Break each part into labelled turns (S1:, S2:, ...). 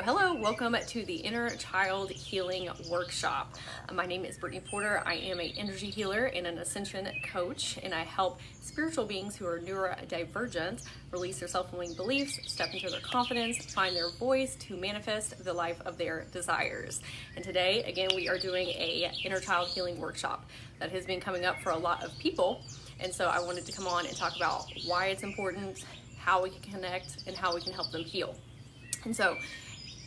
S1: Hello, welcome to the Inner Child Healing Workshop. My name is Brittany Porter. I am an energy healer and an ascension coach, and I help spiritual beings who are neurodivergent release their self-limiting beliefs, step into their confidence, find their voice to manifest the life of their desires. And today, again, we are doing a Inner Child Healing Workshop that has been coming up for a lot of people. And so I wanted to come on and talk about why it's important, how we can connect, and how we can help them heal. And so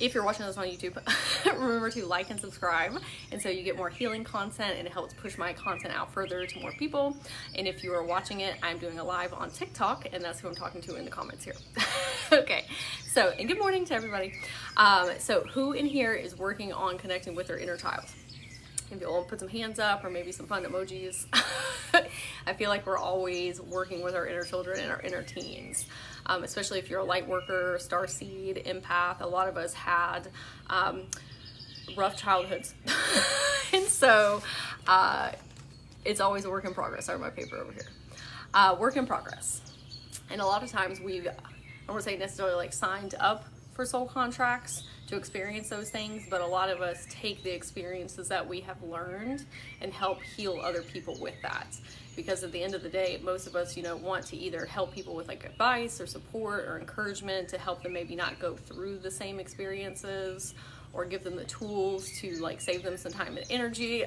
S1: if you're watching this on YouTube, remember to like and subscribe, and so you get more healing content and it helps push my content out further to more people. And if you are watching it, I'm doing a live on TikTok, and that's who I'm talking to in the comments here. Okay, so, and good morning to everybody. So who in here is working on connecting with their inner child? If you'll put some hands up or maybe some fun emojis. I feel like we're always working with our inner children and our inner teens. Especially if you're a light worker, starseed, empath. A lot of us had rough childhoods. And so it's always a work in progress. Sorry, my paper over here. Work in progress. And a lot of times we've, I won't say necessarily like signed up for soul contracts to experience those things, but a lot of us take the experiences that we have learned and help heal other people with that. Because at the end of the day, most of us, want to either help people with like advice or support or encouragement to help them maybe not go through the same experiences, or give them the tools to like save them some time and energy,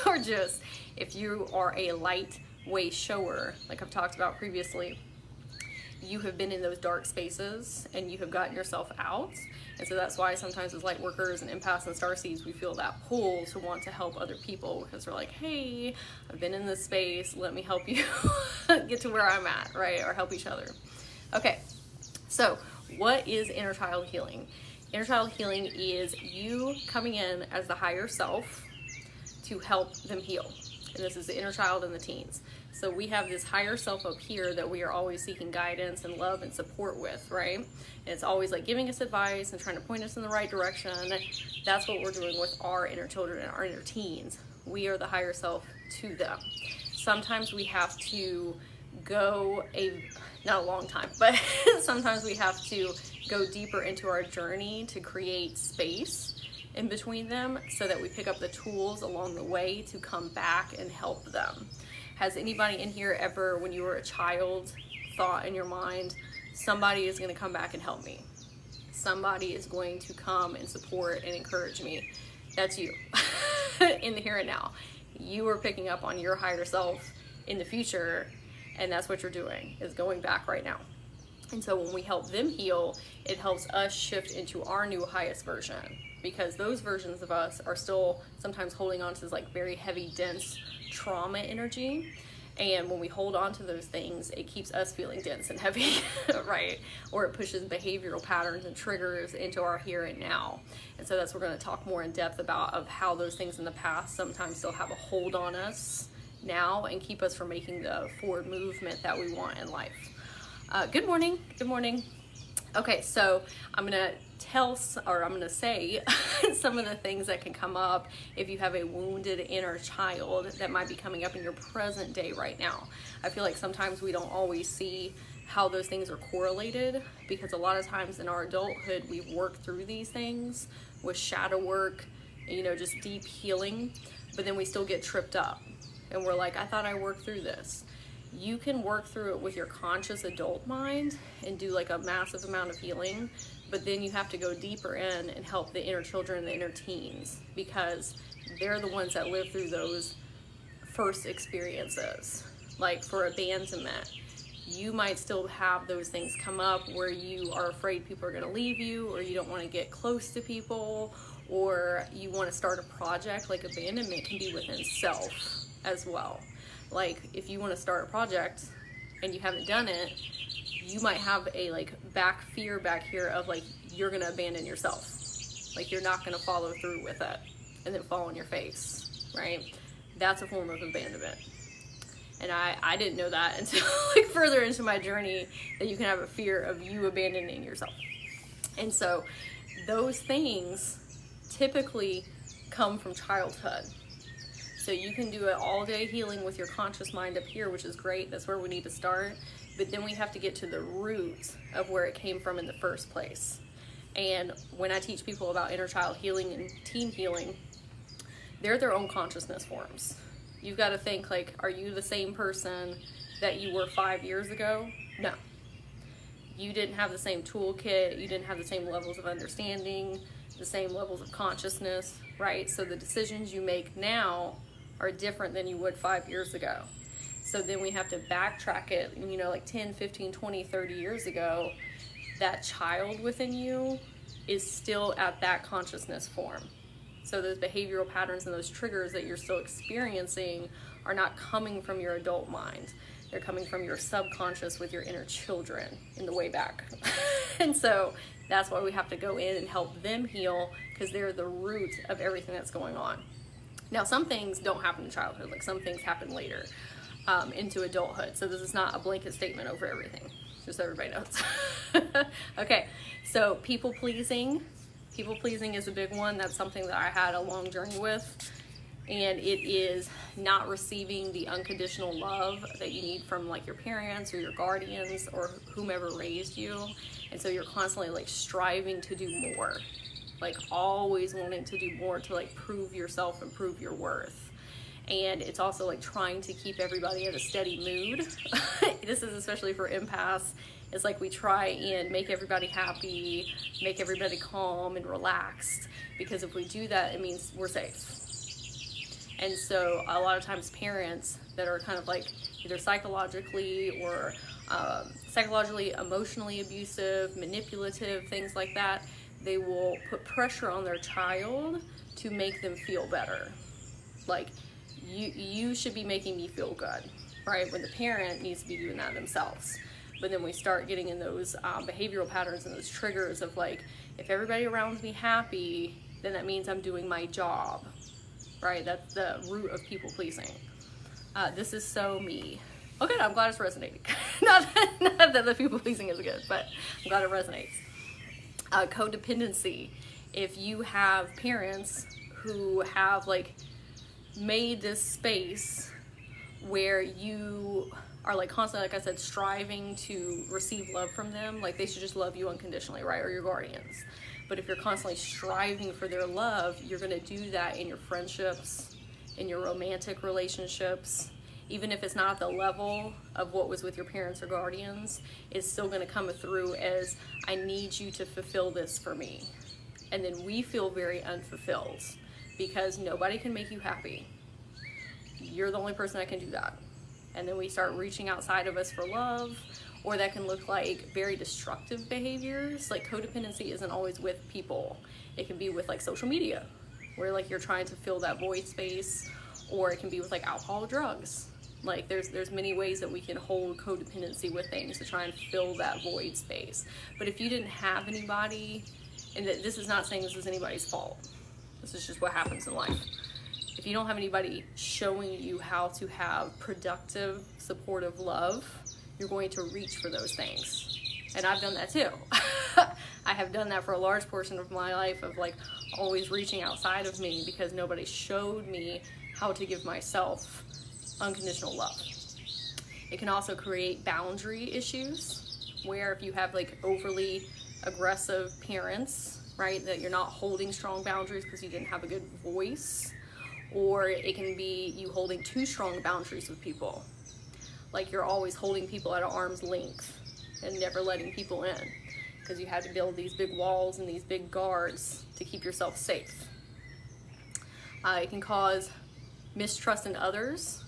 S1: or just if you are a lightweight shower, like I've talked about previously, you have been in those dark spaces and you have gotten yourself out. And so that's why sometimes as light workers and empaths and starseeds, we feel that pull to want to help other people, because we're like, hey, I've been in this space, let me help you get to where I'm at, right? Or help each other. Okay, so what is inner child healing? Inner child healing is you coming in as the higher self to help them heal. And this is the inner child and the teens. So we have this higher self up here that we are always seeking guidance and love and support with, right? And it's always like giving us advice and trying to point us in the right direction. That's what we're doing with our inner children and our inner teens. We are the higher self to them. Sometimes we have to go not a long time, but sometimes we have to go deeper into our journey to create space in between them so that we pick up the tools along the way to come back and help them. Has anybody in here ever, when you were a child, thought in your mind, somebody is going to come back and help me? Somebody is going to come and support and encourage me. That's you in the here and now. You are picking up on your higher self in the future, and that's what you're doing, is going back right now. And so when we help them heal, it helps us shift into our new highest version, because those versions of us are still sometimes holding on to this like very heavy, dense trauma energy. And when we hold on to those things, it keeps us feeling dense and heavy, right? Or it pushes behavioral patterns and triggers into our here and now. And so that's what we're going to talk more in depth about, of how those things in the past sometimes still have a hold on us now and keep us from making the forward movement that we want in life. Good morning. Good morning. Okay, so I'm going to say some of the things that can come up if you have a wounded inner child that might be coming up in your present day right now. I feel like sometimes we don't always see how those things are correlated, because a lot of times in our adulthood, we've worked through these things with shadow work, just deep healing, but then we still get tripped up and we're like, I thought I worked through this. You can work through it with your conscious adult mind and do like a massive amount of healing, but then you have to go deeper in and help the inner children and the inner teens, because they're the ones that live through those first experiences. Like for abandonment, you might still have those things come up where you are afraid people are going to leave you, or you don't want to get close to people, or you want to start a project. Like abandonment can be within self as well. Like if you want to start a project and you haven't done it, you might have a like fear back here of like, you're going to abandon yourself. Like you're not going to follow through with it and then fall on your face, right? That's a form of abandonment. And I didn't know that until like further into my journey, that you can have a fear of you abandoning yourself. And so those things typically come from childhood. So you can do it all day healing with your conscious mind up here, which is great. That's where we need to start. But then we have to get to the root of where it came from in the first place. And when I teach people about inner child healing and teen healing, they're their own consciousness forms. You've got to think, like, are you the same person that you were 5 years ago? No. You didn't have the same toolkit. You didn't have the same levels of understanding, the same levels of consciousness, right? So the decisions you make now are different than you would 5 years ago. So then we have to backtrack it, you know, like 10, 15, 20, 30 years ago. That child within you is still at that consciousness form. So those behavioral patterns and those triggers that you're still experiencing are not coming from your adult mind. They're coming from your subconscious with your inner children in the way back. And so that's why we have to go in and help them heal, because they're the root of everything that's going on. Now, some things don't happen in childhood, like some things happen later into adulthood. So this is not a blanket statement over everything, just so everybody knows. Okay, so people pleasing. People pleasing is a big one. That's something that I had a long journey with. And it is not receiving the unconditional love that you need from like your parents or your guardians or whomever raised you. And so you're constantly like striving to do more, like always wanting to do more to like prove yourself and prove your worth. And it's also like trying to keep everybody in a steady mood. This is especially for empaths. It's like we try and make everybody happy, make everybody calm and relaxed, because if we do that, it means we're safe. And so a lot of times parents that are kind of like either psychologically or emotionally abusive, manipulative, things like that, they will put pressure on their child to make them feel better. Like, you should be making me feel good, right? When the parent needs to be doing that themselves. But then we start getting in those behavioral patterns and those triggers of like, if everybody around me happy, then that means I'm doing my job. Right? That's the root of people pleasing. This is so me. Okay, I'm glad it's resonating. not that the people pleasing is good, but I'm glad it resonates. Codependency. If you have parents who have like made this space where you are like constantly, like I said, striving to receive love from them, like they should just love you unconditionally, right? Or your guardians. But if you're constantly striving for their love, you're going to do that in your friendships, in your romantic relationships. Even if it's not at the level of what was with your parents or guardians, it's still going to come through as, I need you to fulfill this for me. And then we feel very unfulfilled because nobody can make you happy. You're the only person that can do that. And then we start reaching outside of us for love. Or that can look like very destructive behaviors. Like codependency isn't always with people. It can be with like social media, where like you're trying to fill that void space, or it can be with like alcohol or drugs. Like there's many ways that we can hold codependency with things to try and fill that void space. But if you didn't have anybody, and this is not saying this is anybody's fault, this is just what happens in life. If you don't have anybody showing you how to have productive, supportive love, you're going to reach for those things. And I've done that too. I have done that for a large portion of my life, of like always reaching outside of me because nobody showed me how to give myself unconditional love. It can also create boundary issues, where if you have like overly aggressive parents, right, that you're not holding strong boundaries because you didn't have a good voice, or it can be you holding too strong boundaries with people. Like you're always holding people at an arm's length and never letting people in because you had to build these big walls and these big guards to keep yourself safe. It can cause mistrust in others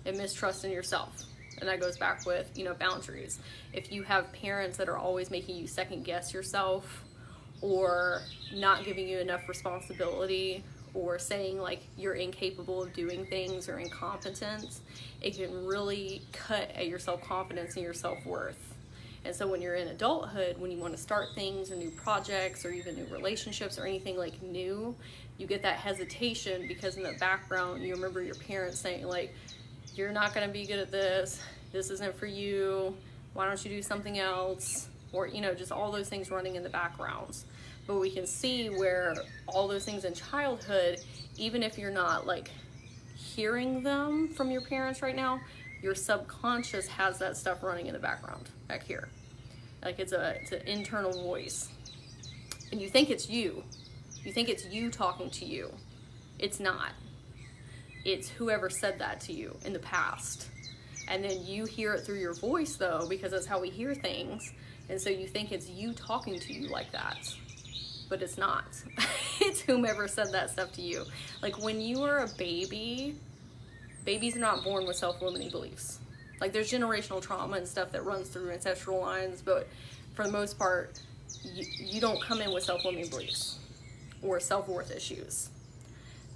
S1: and mistrust in yourself. And that goes back with, boundaries. If you have parents that are always making you second guess yourself, or not giving you enough responsibility, or saying like you're incapable of doing things or incompetent, it can really cut at your self-confidence and your self-worth. And so when you're in adulthood, when you want to start things or new projects or even new relationships or anything like new, you get that hesitation because in the background you remember your parents saying like, you're not going to be good at this isn't for you, why don't you do something else, or just all those things running in the background. But we can see where all those things in childhood, even if you're not like hearing them from your parents right now, your subconscious has that stuff running in the background back here. Like it's an internal voice. And you think it's you. You think it's you talking to you. It's not. It's whoever said that to you in the past. And then you hear it through your voice, though, because that's how we hear things. And so you think it's you talking to you like that. But it's not. It's whomever said that stuff to you. Like when you are a baby, babies are not born with self-limiting beliefs. Like there's generational trauma and stuff that runs through ancestral lines, but for the most part, you don't come in with self-limiting beliefs or self-worth issues.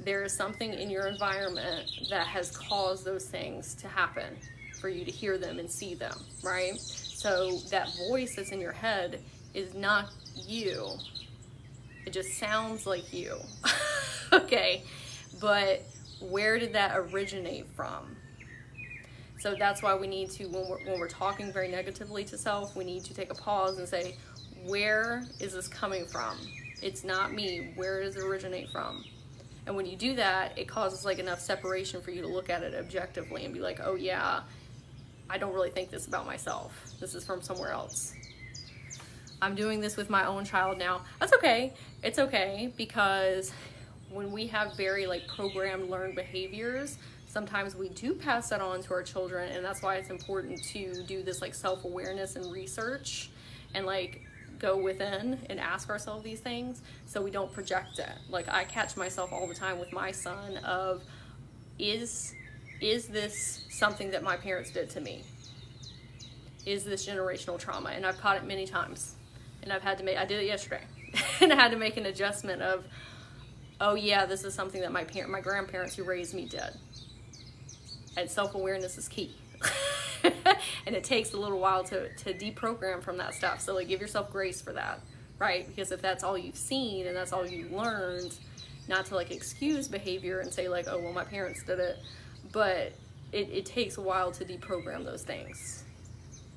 S1: There is something in your environment that has caused those things to happen for you to hear them and see them, right? So that voice that's in your head is not you. It just sounds like you. Okay, but where did that originate from? So that's why we need to, when we're talking very negatively to self, we need to take a pause and say, where is this coming from? It's not me. Where does it originate from? And when you do that, it causes like enough separation for you to look at it objectively and be like, oh yeah, I don't really think this about myself. This is from somewhere else. I'm doing this with my own child now. That's okay. It's okay, because when we have very like programmed learned behaviors, sometimes we do pass that on to our children, and that's why it's important to do this like self-awareness and research and like go within and ask ourselves these things so we don't project it. Like I catch myself all the time with my son of, is this something that my parents did to me? Is this generational trauma? And I've caught it many times. And I've had to make, I did it yesterday, and I had to make an adjustment of, oh yeah, this is something that my grandparents who raised me did. And self-awareness is key. And it takes a little while to deprogram from that stuff. So like give yourself grace for that, right? Because if that's all you've seen and that's all you learned, not to like excuse behavior and say like, oh, well, my parents did it. But it takes a while to deprogram those things.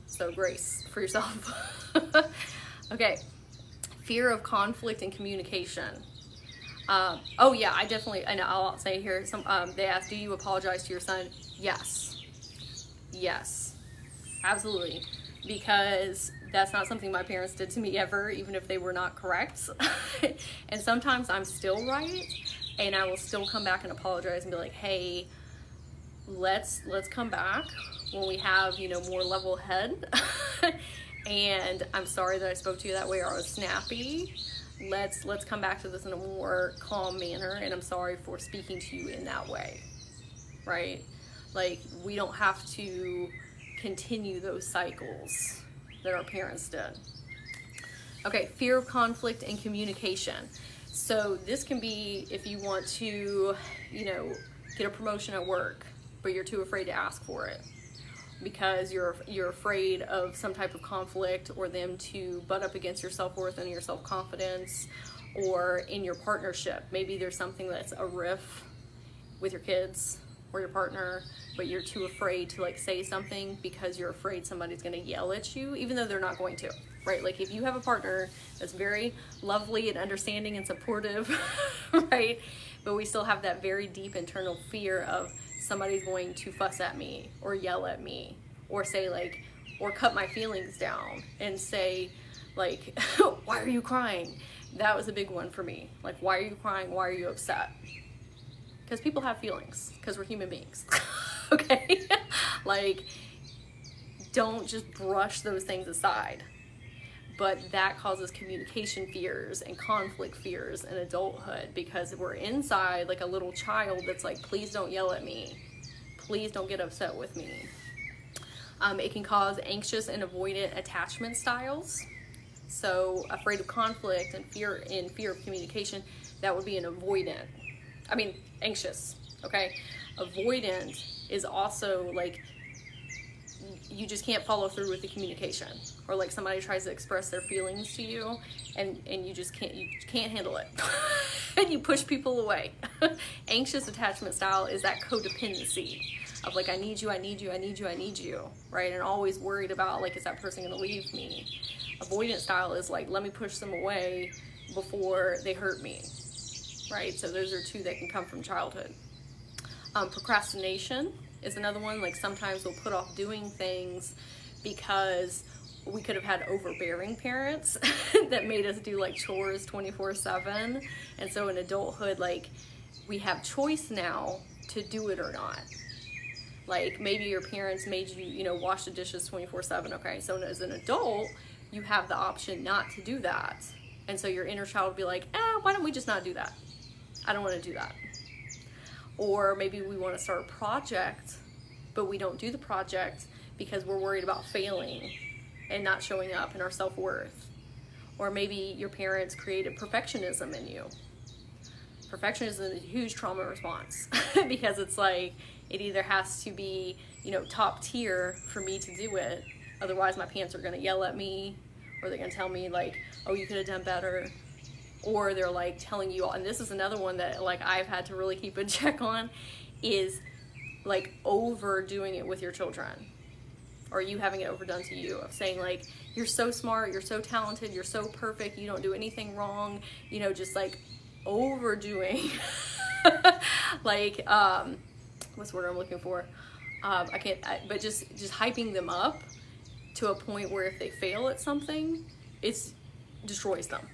S1: So grace for yourself. Okay, fear of conflict and communication. Oh yeah, I know, I'll say here, they asked, do you apologize to your son? Yes. Yes, absolutely. Because that's not something my parents did to me ever, even if they were not correct. And sometimes I'm still right, and I will still come back and apologize and be like, hey, let's come back when we have, more level head. And I'm sorry that I spoke to you that way, or I was snappy. Let's come back to this in a more calm manner, and I'm sorry for speaking to you in that way, right? Like, we don't have to continue those cycles that our parents did. Okay, fear of conflict and communication. So this can be if you want to, get a promotion at work, but you're too afraid to ask for it because you're afraid of some type of conflict or them to butt up against your self-worth and your self-confidence, or in your partnership. Maybe there's something that's a riff with your kids or your partner, but you're too afraid to like say something because you're afraid somebody's going to yell at you, even though they're not going to, right? Like if you have a partner that's very lovely and understanding and supportive, right? But we still have that very deep internal fear of somebody's going to fuss at me or yell at me or say like, or cut my feelings down and say like, why are you crying? That was a big one for me. Like, why are you crying? Why are you upset? Because people have feelings, because we're human beings. Okay? Like, don't just brush those things aside. But that causes communication fears and conflict fears in adulthood, because we're inside like a little child that's like, please don't yell at me. Please don't get upset with me. It can cause anxious and avoidant attachment styles. So afraid of conflict and fear of communication, that would be an avoidant. Anxious, okay? Avoidant is also like, you just can't follow through with the communication, or like somebody tries to express their feelings to you and you just can't handle it. And you push people away. Anxious attachment style is that codependency of like, I need you, I need you, I need you, I need you, right? And always worried about like, is that person gonna leave me? Avoidant style is like, let me push them away before they hurt me, right? So those are two that can come from childhood. Procrastination is another one. Like sometimes we'll put off doing things because we could have had overbearing parents that made us do like chores 24/7. And so in adulthood, like, we have choice now to do it or not. Like, maybe your parents made you, you know, wash the dishes 24/7. Okay, so as an adult, you have the option not to do that. And so your inner child will be like, why don't we just not do that? I don't want to do that. Or maybe we want to start a project, but we don't do the project because we're worried about failing and not showing up in our self-worth. Or maybe your parents created perfectionism in you. Perfectionism is a huge trauma response because it's like, it either has to be, you know, top tier for me to do it. Otherwise my parents are going to yell at me, or they're going to tell me like, oh, you could have done better. Or they're like telling you, and this is another one that like I've had to really keep a check on, is like overdoing it with your children, or you having it overdone to you, of saying like, you're so smart, you're so talented, you're so perfect, you don't do anything wrong, you know, just like overdoing like what's the word I'm looking for, but just hyping them up to a point where if they fail at something, it destroys them.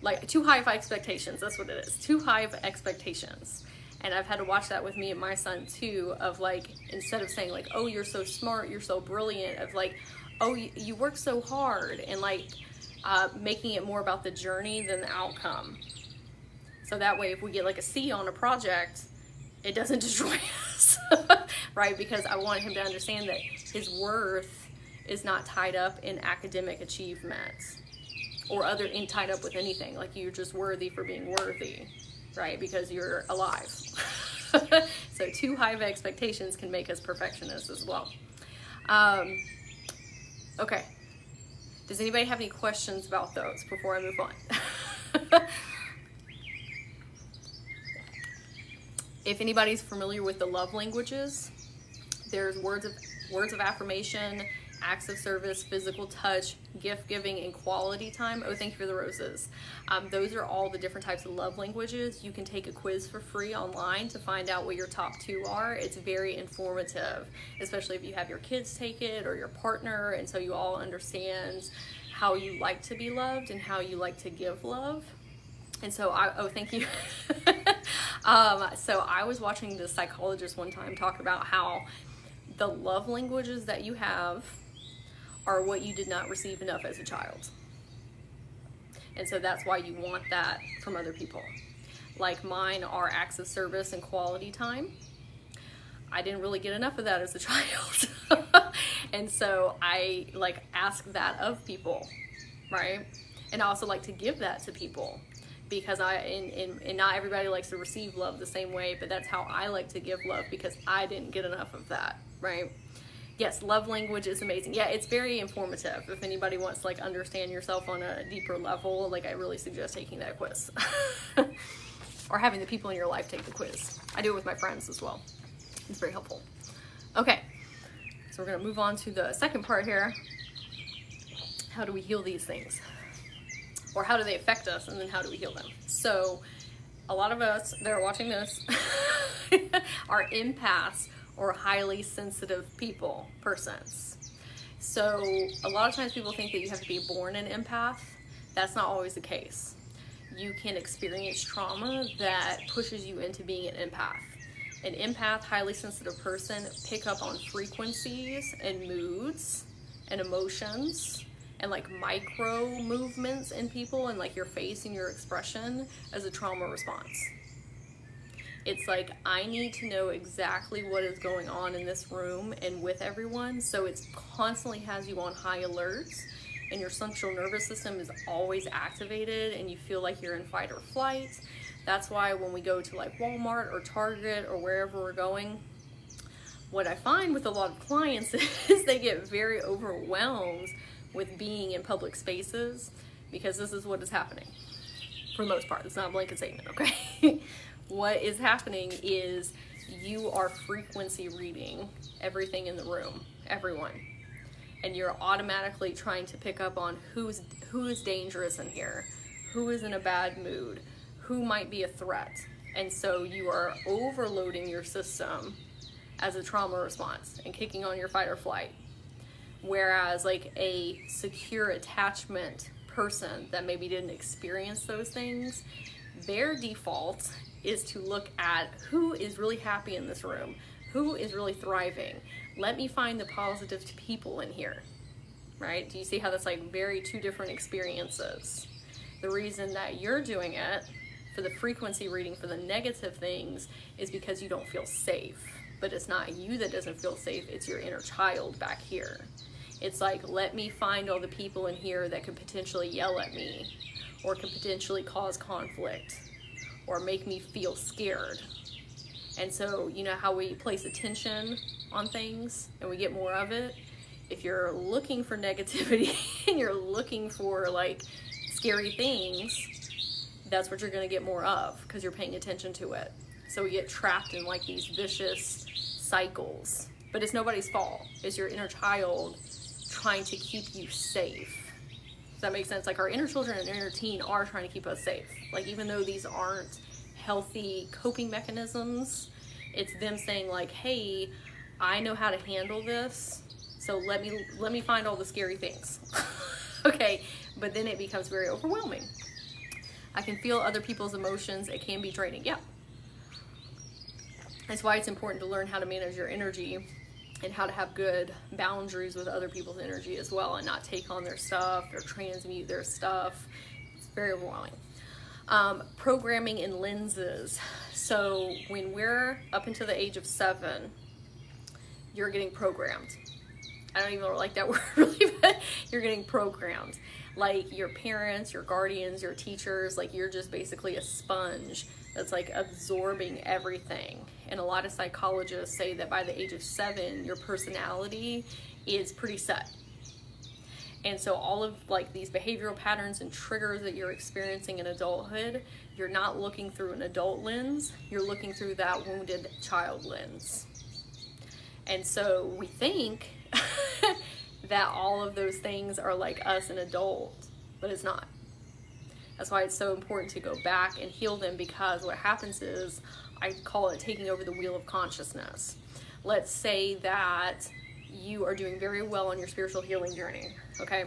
S1: Like, too high of expectations, that's what it is. Too high of expectations. And I've had to watch that with me and my son too, of like, instead of saying like, oh, you're so smart, you're so brilliant, of like, oh, you work so hard, and like making it more about the journey than the outcome. So that way, if we get like a C on a project, it doesn't destroy us, right? Because I want him to understand that his worth is not tied up in academic achievements or tied up with anything. Like, you're just worthy for being worthy, right? Because you're alive. So too high of expectations can make us perfectionists as well. Okay. Does anybody have any questions about those before I move on? If anybody's familiar with the love languages, there's words of affirmation, acts of service, physical touch, gift giving, and quality time. Oh, thank you for the roses. Those are all the different types of love languages. You can take a quiz for free online to find out what your top 2 are. It's very informative, especially if you have your kids take it or your partner, and so you all understand how you like to be loved and how you like to give love. And so thank you. So I was watching this psychologist one time talk about how the love languages that you have are what you did not receive enough as a child. And so that's why you want that from other people. Like, mine are acts of service and quality time. I didn't really get enough of that as a child. And so I like ask that of people, right? And I also like to give that to people, because and not everybody likes to receive love the same way, but that's how I like to give love, because I didn't get enough of that, right? Yes, love language is amazing. Yeah, it's very informative. If anybody wants to like understand yourself on a deeper level, like, I really suggest taking that quiz. Or having the people in your life take the quiz. I do it with my friends as well. It's very helpful. Okay, so we're gonna move on to the second part here. How do we heal these things? Or how do they affect us, and then how do we heal them? So a lot of us that are watching this are empaths, or highly sensitive persons. So a lot of times people think that you have to be born an empath. That's not always the case. You can experience trauma that pushes you into being an empath. An empath, highly sensitive person, pick up on frequencies and moods and emotions and like micro movements in people, and like your face and your expression, as a trauma response. It's like, I need to know exactly what is going on in this room and with everyone, so it constantly has you on high alerts, and your central nervous system is always activated, and you feel like you're in fight or flight. That's why when we go to like Walmart or Target or wherever we're going, what I find with a lot of clients is they get very overwhelmed with being in public spaces, because this is what is happening for the most part. It's not a blanket statement, okay? What is happening is you are frequency reading everything in the room, everyone, and you're automatically trying to pick up on who is dangerous in here, who is in a bad mood, who might be a threat. And so you are overloading your system as a trauma response and kicking on your fight or flight. Whereas like a secure attachment person that maybe didn't experience those things, their default is to look at who is really happy in this room, who is really thriving. Let me find the positive people in here, right? Do you see how that's like very two different experiences? The reason that you're doing it for the frequency reading for the negative things is because you don't feel safe. But it's not you that doesn't feel safe, it's your inner child back here. It's like, let me find all the people in here that could potentially yell at me, or could potentially cause conflict, or make me feel scared. And so, you know how we place attention on things and we get more of it? If you're looking for negativity and you're looking for like scary things, that's what you're going to get more of, because you're paying attention to it. So we get trapped in like these vicious cycles. But it's nobody's fault. It's your inner child trying to keep you safe. Does that make sense? Like our inner children and inner teen are trying to keep us safe. Like even though these aren't healthy coping mechanisms, it's them saying like, hey, I know how to handle this, so let me find all the scary things. Okay, but then it becomes very overwhelming. I can feel other people's emotions. It can be draining. Yeah. That's why it's important to learn how to manage your energy and how to have good boundaries with other people's energy as well, and not take on their stuff or transmute their stuff. It's very overwhelming. Programming in lenses. So when we're up until the age of 7, you're getting programmed. I don't even like that word really, but you're getting programmed. Like your parents, your guardians, your teachers, like you're just basically a sponge that's like absorbing everything. And a lot of psychologists say that by the age of 7, your personality is pretty set. And so all of like these behavioral patterns and triggers that you're experiencing in adulthood, you're not looking through an adult lens, you're looking through that wounded child lens. And so we think that all of those things are like us an adult, but it's not. That's why it's so important to go back and heal them, because what happens is, I call it taking over the wheel of consciousness. Let's say that you are doing very well on your spiritual healing journey, okay?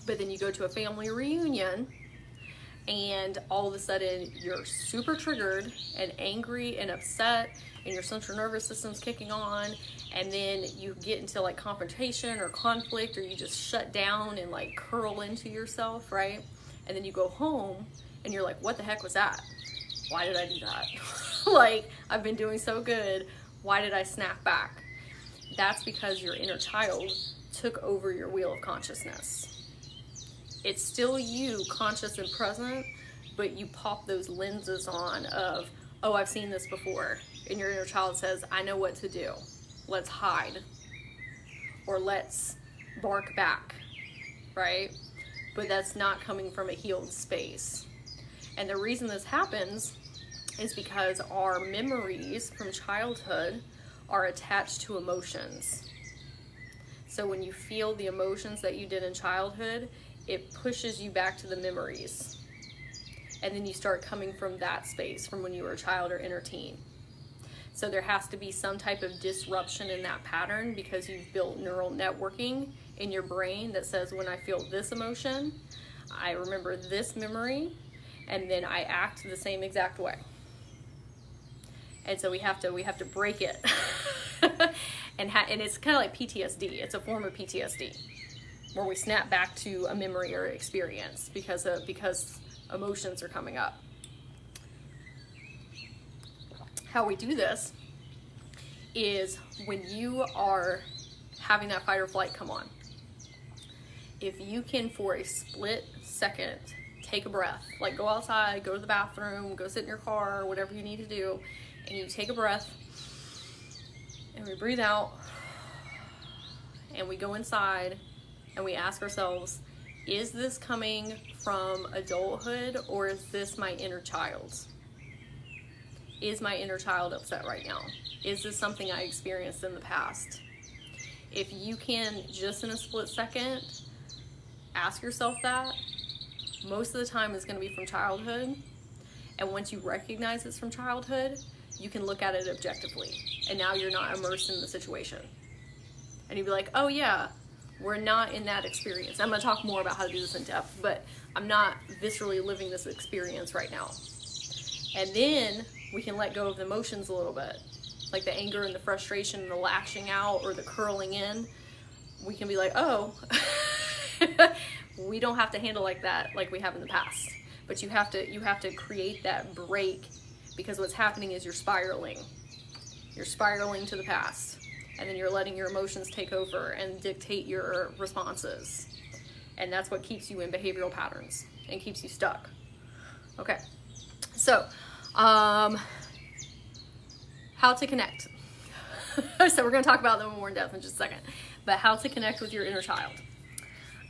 S1: But then you go to a family reunion and all of a sudden you're super triggered and angry and upset and your central nervous system's kicking on, and then you get into like confrontation or conflict, or you just shut down and like curl into yourself, right? And then you go home and you're like, what the heck was that? Why did I do that? Like, I've been doing so good. Why did I snap back? That's because your inner child took over your wheel of consciousness. It's still you, conscious and present, but you pop those lenses on of, oh, I've seen this before. And your inner child says, I know what to do. Let's hide. Or let's bark back, right? But that's not coming from a healed space. And the reason this happens is because our memories from childhood are attached to emotions. So when you feel the emotions that you did in childhood, it pushes you back to the memories. And then you start coming from that space, from when you were a child or inner teen. So there has to be some type of disruption in that pattern, because you've built neural networking in your brain that says, when I feel this emotion, I remember this memory, and then I act the same exact way. And so we have to break it. And it's kind of like PTSD. It's a form of PTSD, where we snap back to a memory or experience because emotions are coming up. How we do this is when you are having that fight or flight come on. If you can, for a split second, take a breath, like go outside, go to the bathroom, go sit in your car, whatever you need to do, and you take a breath, and we breathe out, and we go inside, and we ask ourselves, is this coming from adulthood, or is this my inner child? Is my inner child upset right now? Is this something I experienced in the past? If you can, just in a split second, ask yourself that, most of the time it's going to be from childhood. And once you recognize it's from childhood, you can look at it objectively. And now you're not immersed in the situation. And you'd be like, oh yeah, We're not in that experience. I'm going to talk more about how to do this in depth, but I'm not viscerally living this experience right now. And then we can let go of the emotions a little bit, like the anger and the frustration and the lashing out or the curling in. We can be like, oh, we don't have to handle like that like we have in the past. But you have to create that break, because what's happening is you're spiraling. You're spiraling to the past, and then you're letting your emotions take over and dictate your responses. And that's what keeps you in behavioral patterns and keeps you stuck. Okay, so how to connect. So we're going to talk about them more in depth in just a second. But how to connect with your inner child.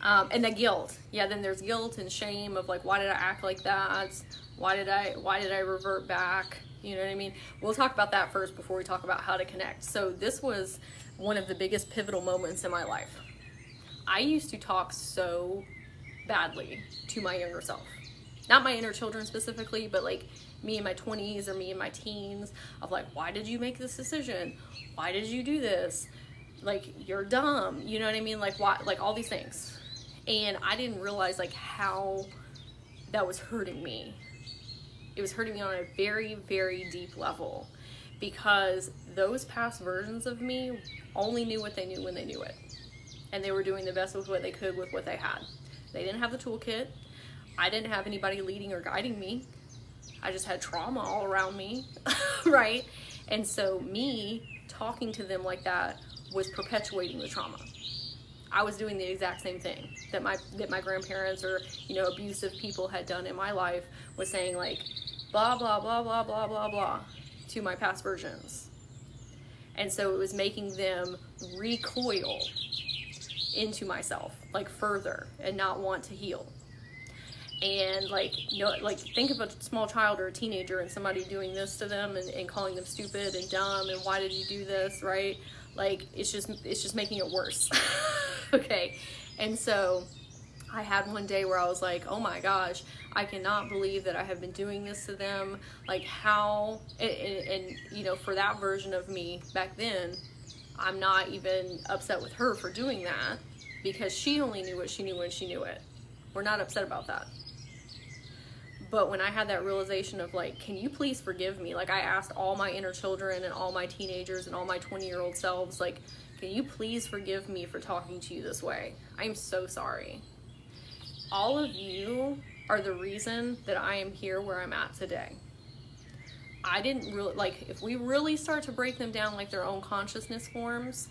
S1: And the guilt. Yeah, then there's guilt and shame of like, why did I act like that? Why did I revert back? You know what I mean? We'll talk about that first before we talk about how to connect. So this was one of the biggest pivotal moments in my life. I used to talk so badly to my younger self. Not my inner children specifically, but like me in my 20s or me in my teens, of like, why did you make this decision? Why did you do this? Like, you're dumb. You know what I mean? Like, why? Like all these things. And I didn't realize like how that was hurting me. It was hurting me on a very, very deep level, because those past versions of me only knew what they knew when they knew it. And they were doing the best with what they could with what they had. They didn't have the toolkit. I didn't have anybody leading or guiding me. I just had trauma all around me, right? And so me talking to them like that was perpetuating the trauma. I was doing the exact same thing that my grandparents or, you know, abusive people had done in my life, was saying like, blah, blah, blah, blah, blah, blah, blah, to my past versions. And so it was making them recoil into myself, like further, and not want to heal. And like, you know, like think of a small child or a teenager and somebody doing this to them and calling them stupid and dumb and why did you do this, right? Like, it's just making it worse. Okay. And so I had one day where I was like, oh my gosh, I cannot believe that I have been doing this to them. Like how, and you know, for that version of me back then, I'm not even upset with her for doing that, because she only knew what she knew when she knew it. We're not upset about that. But when I had that realization of like, can you please forgive me? Like I asked all my inner children and all my teenagers and all my 20-year-old selves, like, can you please forgive me for talking to you this way? I'm so sorry. All of you are the reason that I am here where I'm at today. I didn't really, like, if we really start to break them down like their own consciousness forms,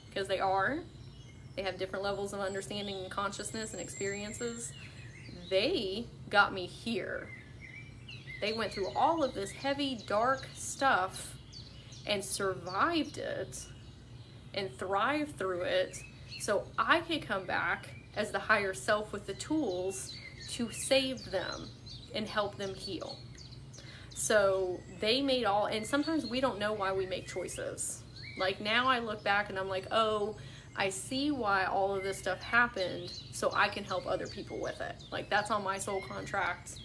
S1: because they have different levels of understanding and consciousness and experiences. They got me here. They went through all of this heavy, dark stuff and survived it and thrived through it, so I could come back as the higher self with the tools to save them and help them heal. So they made all, and sometimes we don't know why we make choices. Like now I look back and I'm like, oh, I see why all of this stuff happened, so I can help other people with it. Like that's on my soul contract.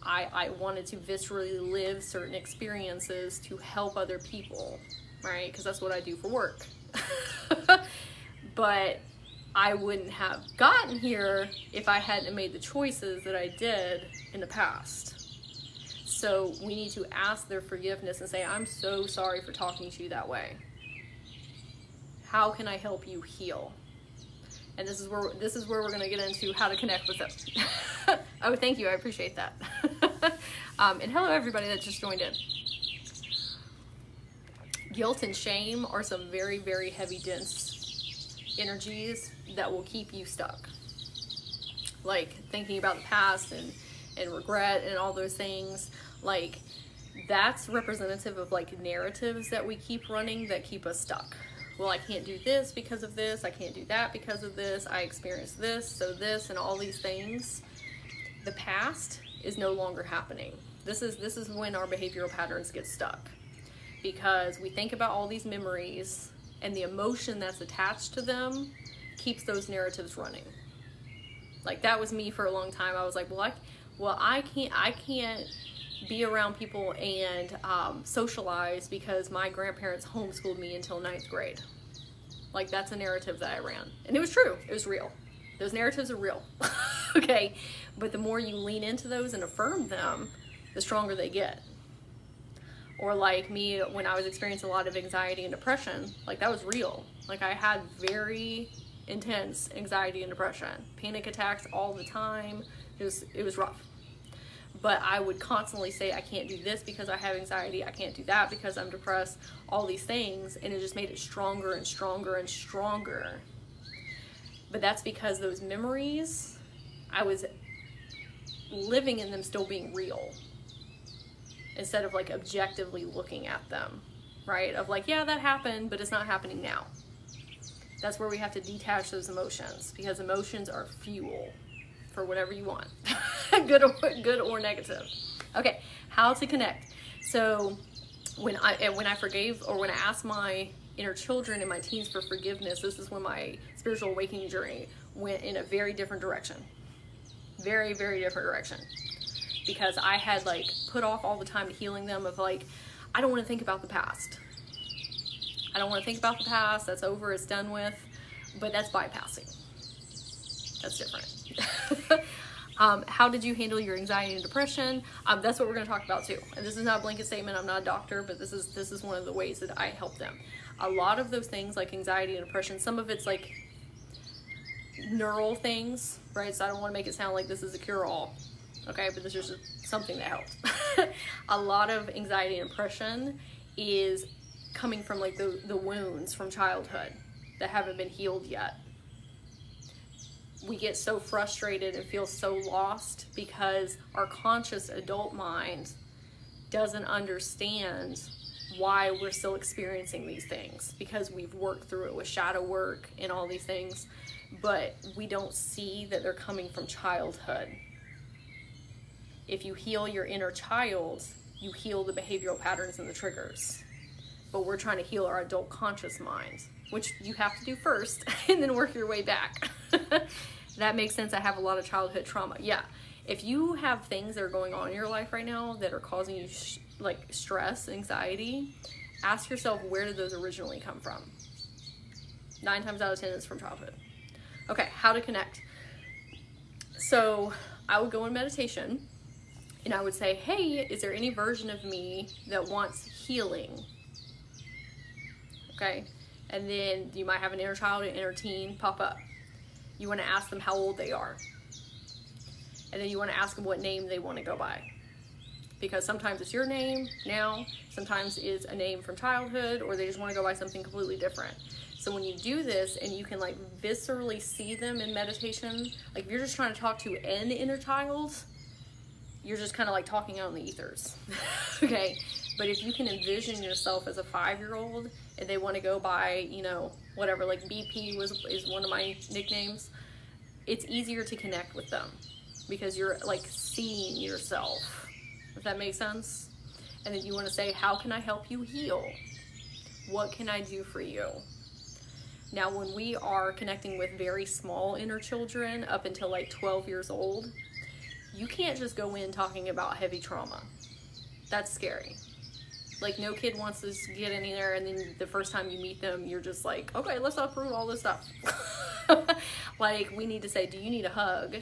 S1: I wanted to viscerally live certain experiences to help other people, right? Because that's what I do for work. But I wouldn't have gotten here if I hadn't made the choices that I did in the past. So we need to ask their forgiveness and say, I'm so sorry for talking to you that way. How can I help you heal? And this is where we're going to get into how to connect with them. Oh, thank you. I appreciate that. And hello, everybody that just joined in. Guilt and shame are some very, very heavy, dense energies that will keep you stuck. Like thinking about the past and regret and all those things. Like that's representative of like narratives that we keep running that keep us stuck. Well, I can't do this because of this. I can't do that because of this. I experienced this, so this, and all these things. The past is no longer happening. This is when our behavioral patterns get stuck, because we think about all these memories and the emotion that's attached to them keeps those narratives running. Like that was me for a long time. I was like, I can't be around people and socialize because my grandparents homeschooled me until 9th grade. Like, that's a narrative that I ran. And it was true. It was real. Those narratives are real. Okay? But the more you lean into those and affirm them, the stronger they get. Or like me, when I was experiencing a lot of anxiety and depression, like, that was real. Like, I had very intense anxiety and depression. Panic attacks all the time. It was rough. But I would constantly say, I can't do this because I have anxiety. I can't do that because I'm depressed. All these things. And it just made it stronger and stronger and stronger. But that's because those memories, I was living in them still being real. Instead of like objectively looking at them. Right? Of like, yeah, that happened, but it's not happening now. That's where we have to detach those emotions. Because emotions are fuel for whatever you want. good or negative. Okay, how to connect. So when I forgave, or when I asked my inner children and my teens for forgiveness, this is when my spiritual awakening journey went in a very different direction. Very, very different direction. Because I had like put off all the time to healing them of like, I don't want to think about the past. I don't want to think about the past. That's over. It's done with. But that's bypassing. That's different. How did you handle your anxiety and depression? That's what we're going to talk about too. And this is not a blanket statement. I'm not a doctor, but this is one of the ways that I help them. A lot of those things like anxiety and depression, some of it's like neural things, right? So I don't want to make it sound like this is a cure-all. Okay, but this is just something that helps. A lot of anxiety and depression is coming from like the wounds from childhood that haven't been healed yet. We get so frustrated and feel so lost because our conscious adult mind doesn't understand why we're still experiencing these things, because we've worked through it with shadow work and all these things, but we don't see that they're coming from childhood. If you heal your inner child, you heal the behavioral patterns and the triggers. But we're trying to heal our adult conscious mind, which you have to do first and then work your way back. That makes sense. I have a lot of childhood trauma. Yeah. If you have things that are going on in your life right now that are causing you like stress, anxiety, ask yourself, where did those originally come from? 9 times out of 10, it's from childhood. Okay, how to connect. So I would go in meditation and I would say, hey, is there any version of me that wants healing? Okay. And then you might have an inner child and inner teen pop up. You want to ask them how old they are. And then you want to ask them what name they want to go by. Because sometimes it's your name now, sometimes it's a name from childhood, or they just want to go by something completely different. So when you do this and you can like viscerally see them in meditation, like if you're just trying to talk to an inner child, you're just kind of like talking out in the ethers. Okay? But if you can envision yourself as a 5-year-old and they want to go by, you know, whatever, like BP is one of my nicknames, it's easier to connect with them because you're like seeing yourself, if that makes sense. And then you want to say, how can I help you heal? What can I do for you? Now, when we are connecting with very small inner children up until like 12 years old, you can't just go in talking about heavy trauma. That's scary. Like, no kid wants to get in there and then the first time you meet them, you're just like, okay, let's uproot all this stuff. Like, we need to say, do you need a hug?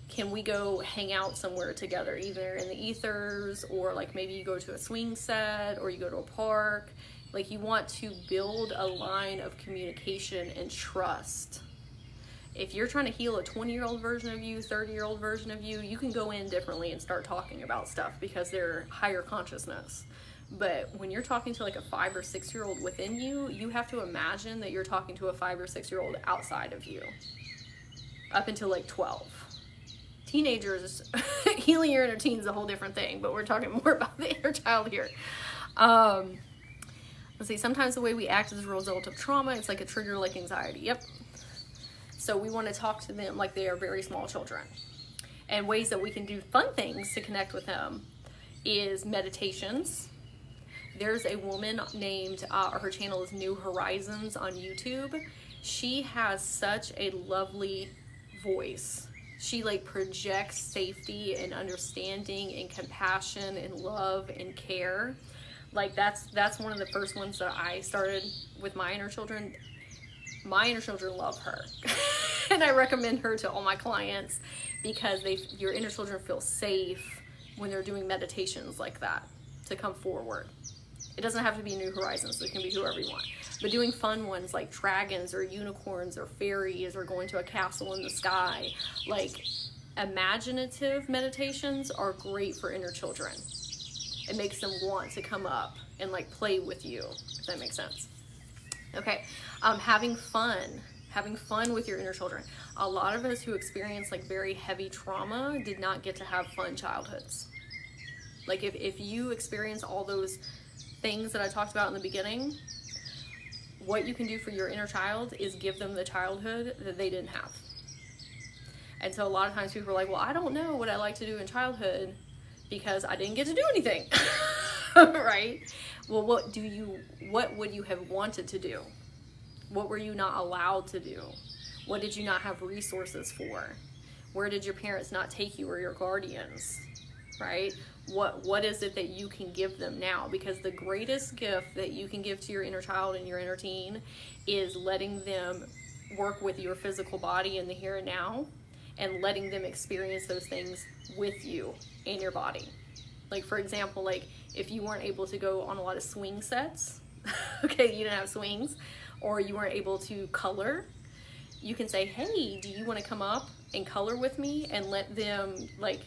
S1: Can we go hang out somewhere together, either in the ethers, or like maybe you go to a swing set, or you go to a park. Like, you want to build a line of communication and trust. If you're trying to heal a 20-year-old version of you, 30-year-old version of you, you can go in differently and start talking about stuff because they're higher consciousness. But when you're talking to like a 5 or 6-year-old within you, you have to imagine that you're talking to a 5 or 6-year-old outside of you, up until like 12. Teenagers, healing your inner teen is a whole different thing, but we're talking more about the inner child here. Let's see, sometimes the way we act is a result of trauma. It's like a trigger like anxiety. Yep. So we want to talk to them like they are very small children. And ways that we can do fun things to connect with them is meditations. There's a woman named, her channel is New Horizons on YouTube. She has such a lovely voice. She like projects safety and understanding and compassion and love and care. Like that's one of the first ones that I started with my inner children. My inner children love her. And I recommend her to all my clients because your inner children feel safe when they're doing meditations like that to come forward. It doesn't have to be New Horizons, it can be whoever you want. But doing fun ones like dragons or unicorns or fairies or going to a castle in the sky, like imaginative meditations are great for inner children. It makes them want to come up and like play with you, if that makes sense. Okay, having fun with your inner children. A lot of us who experience like very heavy trauma did not get to have fun childhoods. Like if you experience all those things that I talked about in the beginning, what you can do for your inner child is give them the childhood that they didn't have. And so a lot of times people are like, well, I don't know what I like to do in childhood because I didn't get to do anything. Right? Well, what would you have wanted to do? What were you not allowed to do? What did you not have resources for? Where did your parents not take you or your guardians? Right? What is it that you can give them now? Because the greatest gift that you can give to your inner child and your inner teen is letting them work with your physical body in the here and now and letting them experience those things with you in your body. Like, for example, like if you weren't able to go on a lot of swing sets, okay, you didn't have swings, or you weren't able to color, you can say, hey, do you want to come up and color with me, and let them like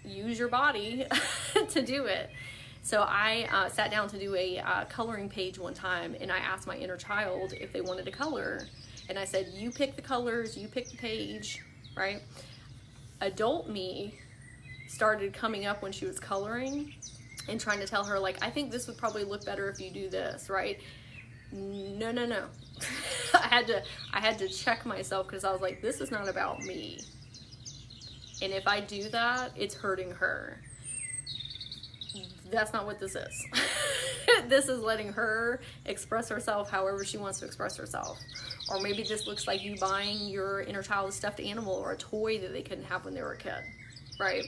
S1: use your body to do it. So I sat down to do a coloring page one time, and I asked my inner child if they wanted to color, and I said, you pick the colors, you pick the page, right? Adult me started coming up when she was coloring and trying to tell her, like, I think this would probably look better if you do this, right? No. I had to check myself, because I was like, this is not about me. And if I do that, it's hurting her. That's not what this is. This is letting her express herself however she wants to express herself. Or maybe this looks like you buying your inner child a stuffed animal or a toy that they couldn't have when they were a kid, right?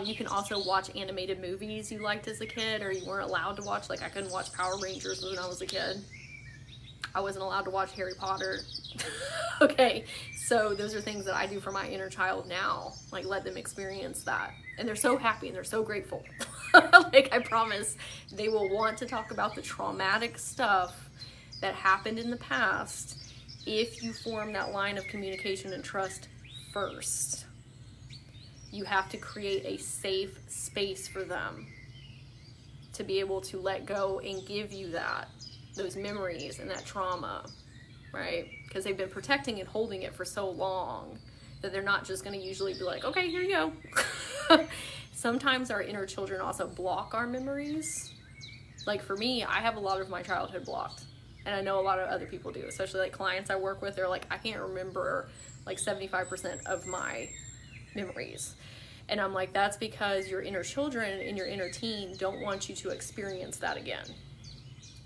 S1: You can also watch animated movies you liked as a kid or you weren't allowed to watch. Like I couldn't watch Power Rangers when I was a kid. I wasn't allowed to watch Harry Potter. Okay, so those are things that I do for my inner child now. Like, let them experience that. And they're so happy and they're so grateful. Like, I promise they will want to talk about the traumatic stuff that happened in the past if you form that line of communication and trust first. You have to create a safe space for them to be able to let go and give you those memories and that trauma, right? Because they've been protecting and holding it for so long that they're not just going to usually be like, okay, here you go. Sometimes our inner children also block our memories. Like for me, I have a lot of my childhood blocked, and I know a lot of other people do, especially like clients I work with. They're like, I can't remember like 75% of my memories. And I'm like, that's because your inner children and your inner teen don't want you to experience that again.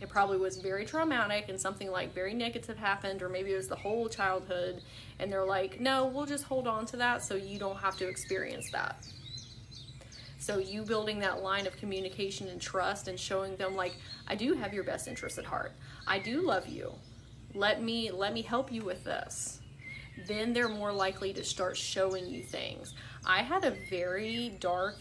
S1: It probably was very traumatic and something like very negative happened, or maybe it was the whole childhood, and they're like, no, we'll just hold on to that so you don't have to experience that. So you building that line of communication and trust and showing them like, I do have your best interests at heart. I do love you. Let me help you with this. Then they're more likely to start showing you things. I had a very dark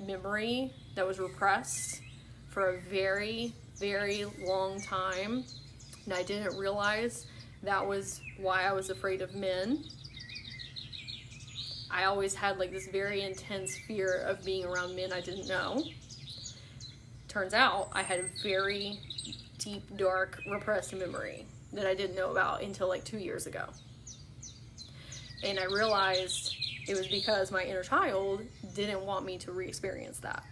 S1: memory that was repressed for a very, very long time, and I didn't realize that was why I was afraid of men. I always had like this very intense fear of being around men I didn't know. Turns out I had a very deep, dark, repressed memory that I didn't know about until like 2 years ago. And I realized it was because my inner child didn't want me to re-experience that.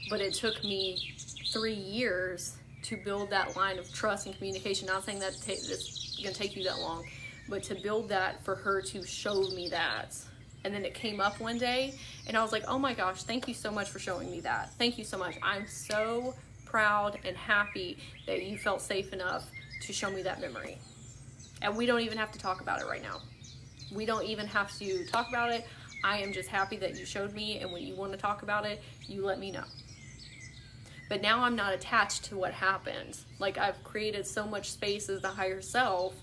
S1: But it took me 3 years to build that line of trust and communication. Not saying that it's going to take you that long, but to build that for her to show me that. And then it came up one day, and I was like, oh my gosh, thank you so much for showing me that. Thank you so much. I'm so proud and happy that you felt safe enough to show me that memory. And we don't even have to talk about it right now. We don't even have to talk about it. I am just happy that you showed me, and when you want to talk about it, you let me know. But now I'm not attached to what happened. Like, I've created so much space as the higher self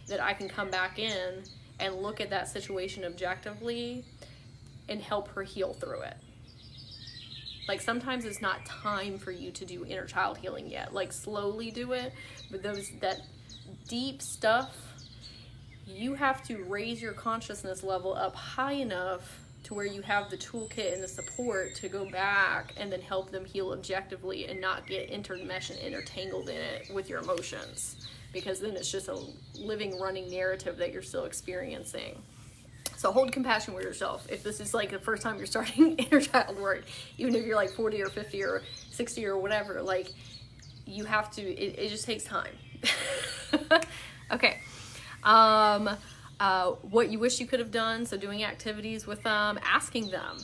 S1: that I can come back in and look at that situation objectively and help her heal through it. Like, sometimes it's not time for you to do inner child healing yet. Like, slowly do it. But that deep stuff, you have to raise your consciousness level up high enough to where you have the toolkit and the support to go back and then help them heal objectively and not get intermeshed and intertangled in it with your emotions, because then it's just a living, running narrative that you're still experiencing. So hold compassion with yourself. If this is like the first time you're starting inner child work, even if you're like 40 or 50 or 60 or whatever, like, you have to, it just takes time. Okay. What you wish you could have done. So doing activities with them, asking them,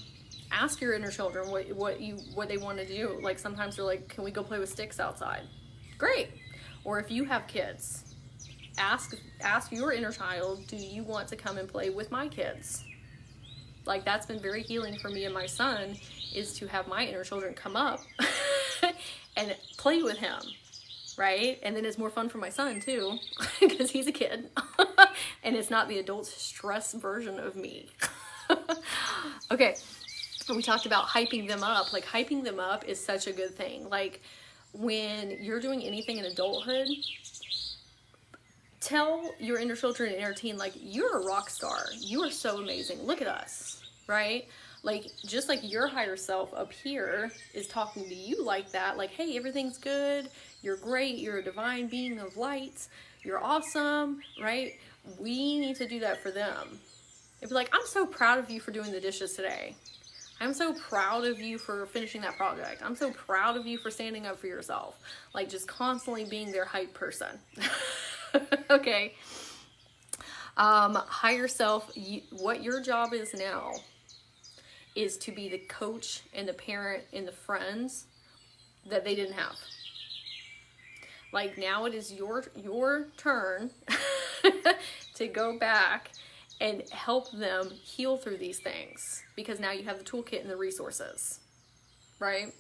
S1: ask your inner children what they want to do. Like, sometimes they're like, can we go play with sticks outside? Great. Or if you have kids, ask your inner child, do you want to come and play with my kids? Like, that's been very healing for me and my son, is to have my inner children come up and play with him. Right? And then it's more fun for my son too, because he's a kid and it's not the adult stress version of me. Okay. We talked about hyping them up. Like, hyping them up is such a good thing. Like, when you're doing anything in adulthood, tell your inner children and inner teen, like, you're a rock star. You are so amazing. Look at us. Right? Like, just like your higher self up here is talking to you like that, like, hey, everything's good, you're great, you're a divine being of light, you're awesome, right? We need to do that for them. It'd be like, I'm so proud of you for doing the dishes today. I'm so proud of you for finishing that project. I'm so proud of you for standing up for yourself. Like, just constantly being their hype person. Okay. Higher self, what your job is now is to be the coach and the parent and the friends that they didn't have. Like, now it is your turn to go back and help them heal through these things, because now you have the toolkit and the resources, right?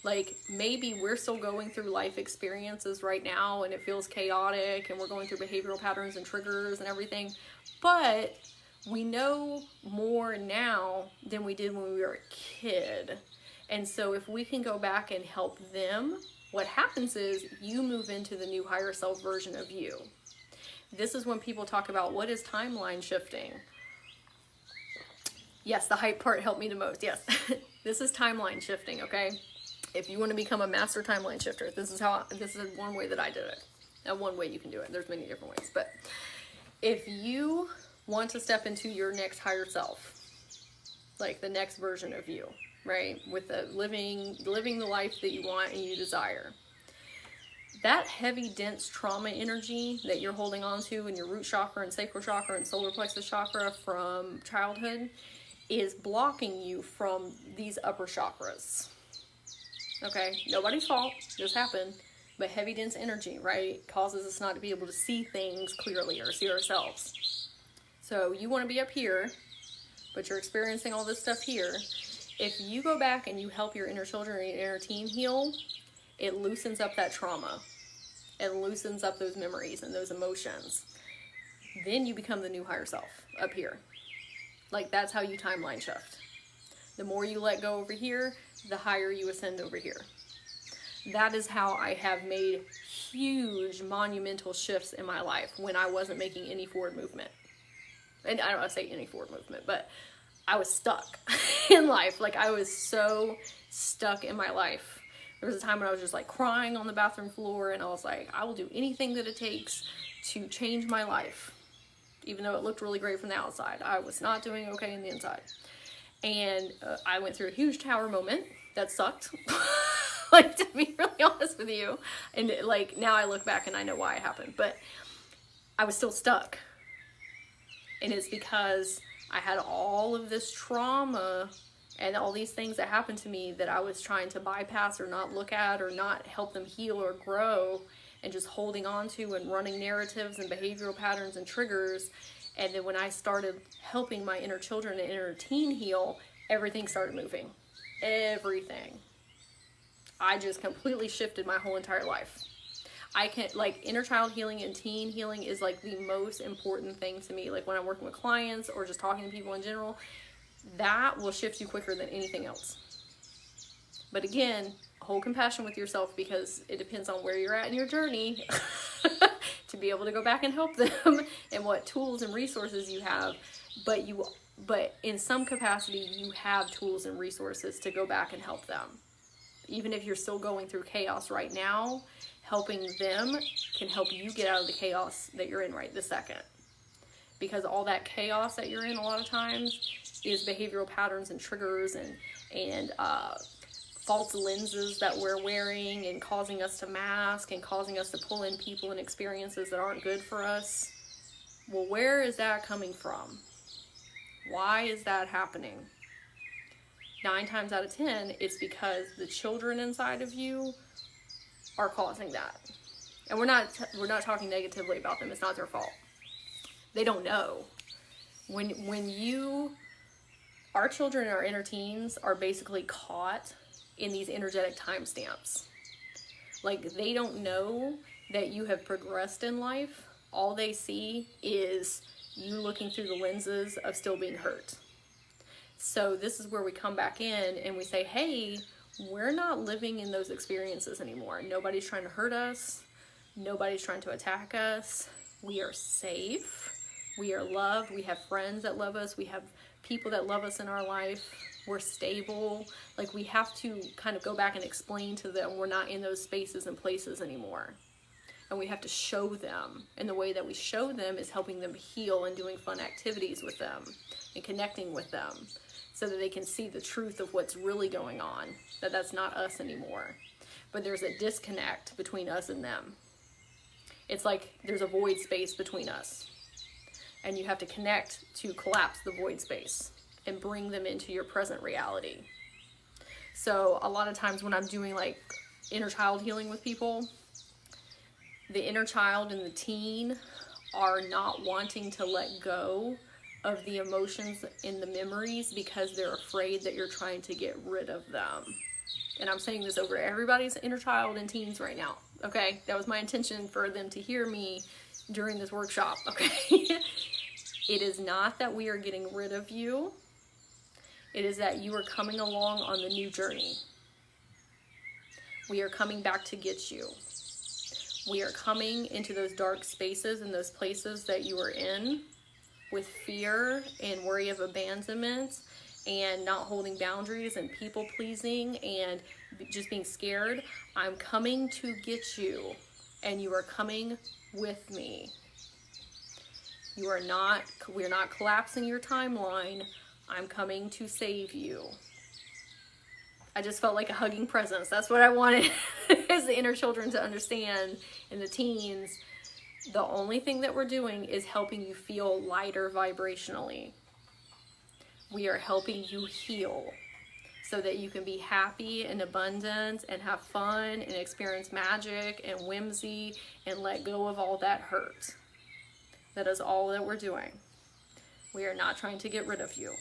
S1: Like, maybe we're still going through life experiences right now and it feels chaotic and we're going through behavioral patterns and triggers and everything, but we know more now than we did when we were a kid. And so if we can go back and help them, what happens is you move into the new higher self version of you. This is when people talk about, what is timeline shifting? Yes, the hype part helped me the most. Yes, this is timeline shifting, okay? If you want to become a master timeline shifter, this is one way that I did it. Now, one way you can do it. There's many different ways. But if you want to step into your next higher self, like the next version of you, right? With the living the life that you want and you desire. That heavy, dense trauma energy that you're holding on to in your root chakra and sacral chakra and solar plexus chakra from childhood is blocking you from these upper chakras. Okay? Nobody's fault. This happened. But heavy, dense energy, right, causes us not to be able to see things clearly or see ourselves. So you want to be up here, but you're experiencing all this stuff here. If you go back and you help your inner children and your inner teen heal, it loosens up that trauma. It loosens up those memories and those emotions. Then you become the new higher self up here. Like, that's how you timeline shift. The more you let go over here, the higher you ascend over here. That is how I have made huge, monumental shifts in my life when I wasn't making any forward movement. And I don't want to say any forward movement, but I was stuck in life. Like, I was so stuck in my life. There was a time when I was just like crying on the bathroom floor, and I was like, I will do anything that it takes to change my life. Even though it looked really great from the outside, I was not doing okay in the inside. And I went through a huge tower moment that sucked. Like, to be really honest with you. And like, now I look back and I know why it happened, but I was still stuck. And it's because I had all of this trauma and all these things that happened to me that I was trying to bypass or not look at or not help them heal or grow, and just holding on to and running narratives and behavioral patterns and triggers. And then when I started helping my inner children and inner teen heal, everything started moving. Everything. I just completely shifted my whole entire life. I can, like, inner child healing and teen healing is like the most important thing to me. Like when I'm working with clients or just talking to people in general, that will shift you quicker than anything else. But again, hold compassion with yourself, because it depends on where you're at in your journey to be able to go back and help them and what tools and resources you have. But in some capacity, you have tools and resources to go back and help them. Even if you're still going through chaos right now, helping them can help you get out of the chaos that you're in right this second. Because all that chaos that you're in a lot of times is behavioral patterns and triggers and false lenses that we're wearing, and causing us to mask and causing us to pull in people and experiences that aren't good for us. Well, where is that coming from? Why is that happening? 9 times out of 10, it's because the children inside of you are causing that. And we're not talking negatively about them. It's not their fault. They don't know. Our children and our inner teens are basically caught in these energetic timestamps. Like, they don't know that you have progressed in life. All they see is you looking through the lenses of still being hurt. So this is where we come back in and we say, hey, we're not living in those experiences anymore. Nobody's trying to hurt us. Nobody's trying to attack us. We are safe. We are loved. We have friends that love us. We have people that love us in our life. We're stable. Like, we have to kind of go back and explain to them we're not in those spaces and places anymore. And we have to show them. And the way that we show them is helping them heal and doing fun activities with them and connecting with them, so that they can see the truth of what's really going on, that that's not us anymore. But there's a disconnect between us and them. It's like there's a void space between us. And you have to connect to collapse the void space and bring them into your present reality. So a lot of times when I'm doing like inner child healing with people, the inner child and the teen are not wanting to let go of the emotions and the memories because they're afraid that you're trying to get rid of them. And I'm saying this over everybody's inner child and teens right now. Okay, that was my intention for them to hear me during this workshop. Okay, it is not that we are getting rid of you. It is that you are coming along on the new journey. We are coming back to get you. We are coming into those dark spaces and those places that you were in with fear and worry of abandonment and not holding boundaries and people pleasing and just being scared. I'm coming to get you, and you are coming with me. We're not collapsing your timeline. I'm coming to save you. I just felt like a hugging presence. That's what I wanted as the inner children to understand, and the teens. The only thing that we're doing is helping you feel lighter vibrationally. We are helping you heal so that you can be happy and abundant and have fun and experience magic and whimsy and let go of all that hurt. That is all that we're doing. We are not trying to get rid of you.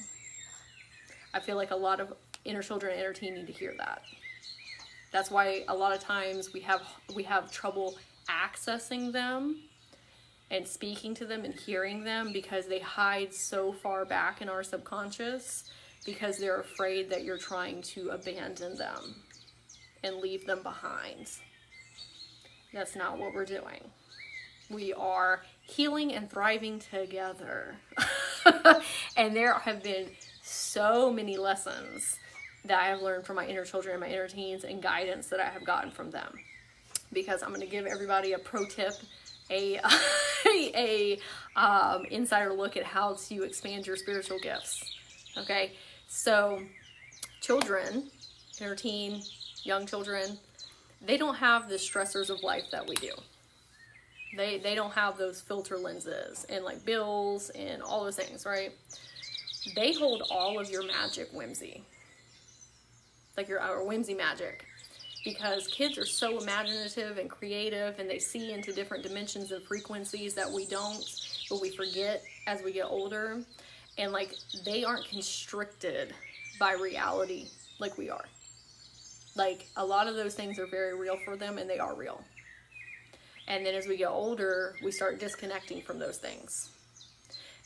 S1: I feel like a lot of inner children and inner teen need to hear that. That's why a lot of times we have trouble accessing them and speaking to them and hearing them, because they hide so far back in our subconscious, because they're afraid that you're trying to abandon them and leave them behind. That's not what we're doing. We are healing and thriving together. And there have been so many lessons that I have learned from my inner children and my inner teens, and guidance that I have gotten from them. Because I'm going to give everybody a pro tip, a insider look at how to expand your spiritual gifts. Okay, so children, inner teen, young children, they don't have the stressors of life that we do. They don't have those filter lenses and like bills and all those things, right? They hold all of your magic whimsy, like our whimsy magic. Because kids are so imaginative and creative, and they see into different dimensions and frequencies that we don't, but we forget as we get older. And like, they aren't constricted by reality like we are. Like, a lot of those things are very real for them, and they are real. And then as we get older, we start disconnecting from those things.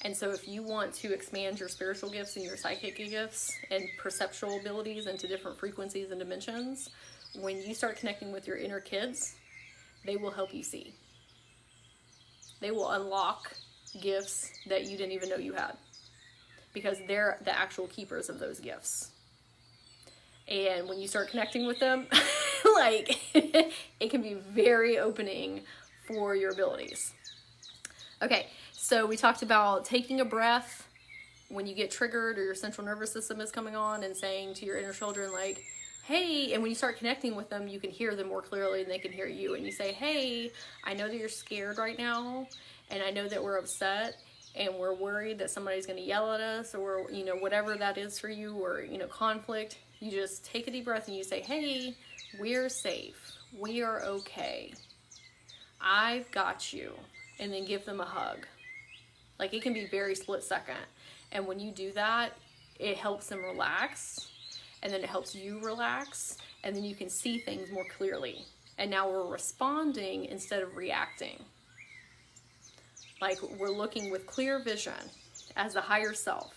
S1: And so if you want to expand your spiritual gifts and your psychic gifts and perceptual abilities into different frequencies and dimensions, when you start connecting with your inner kids, they will help you see. They will unlock gifts that you didn't even know you had, because they're the actual keepers of those gifts. And when you start connecting with them, like, it can be very opening for your abilities. Okay, so we talked about taking a breath when you get triggered or your central nervous system is coming on, and saying to your inner children, like, hey, and when you start connecting with them, you can hear them more clearly and they can hear you. And you say, hey, I know that you're scared right now, and I know that we're upset, and we're worried that somebody's going to yell at us, or, you know, whatever that is for you, or, you know, conflict. You just take a deep breath and you say, hey, we're safe. We are okay. I've got you. And then give them a hug. Like, it can be very split second. And when you do that, it helps them relax. And then it helps you relax. And then you can see things more clearly. And now we're responding instead of reacting. Like, we're looking with clear vision as the higher self,